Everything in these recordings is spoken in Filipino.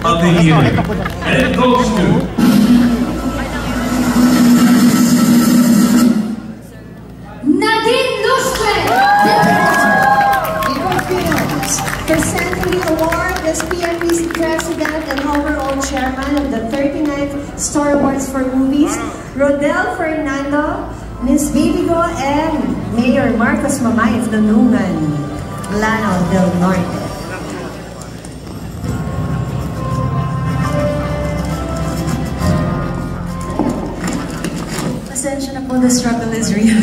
of the year. And it goes to Nadine Lustre! Presenting the award as PMPC President and overall Chairman of the 39th Star Awards for Movies, Rodel Fernando, Ms. Bibigo, and Mayor Marcos Mamay of Lunungan, Lanao del Norte. Pasensya na po, the struggle is real.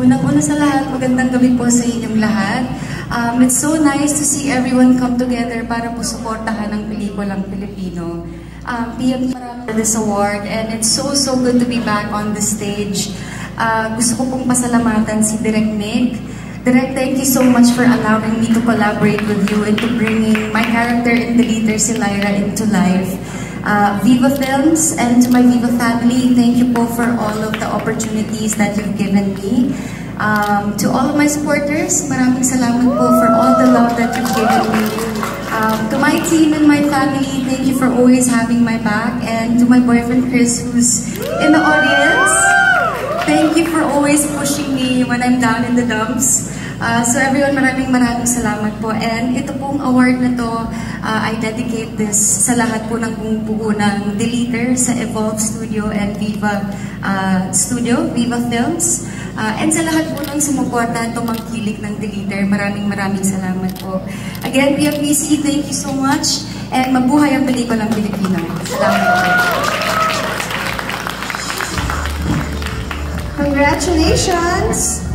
Unang-una sa lahat, magandang gabi po sa inyong lahat. It's so nice to see everyone come together para po suportahan ang pelikulang Pilipino. PM for this award, and it's so good to be back on the stage. Gusto ko pong pasalamatan si Direk Nick. Direk, thank you so much for allowing me to collaborate with you and to bringing my character in the leader, si Lyra, into life. Viva Films and to my Viva family, thank you po for all of the opportunities that you've given me. To all of my supporters, maraming salamat po for all the love that you've given me. To my team and my family, thank you for always having my back. And to my boyfriend Chris, who's in the audience, thank you for always pushing me when I'm down in the dumps. So everyone, maraming salamat po. And ito pong award na to, I dedicate this sa lahat po ng bumubuo ng The Leader sa Evolve Studio and Viva Studio, Viva Films. And sa lahat po ng sumuporta, tumangkilik ng The Leader, maraming salamat po. Again, PFBC, thank you so much. And mabuhay ang pelikulang Pilipino. Salamat po. Congratulations!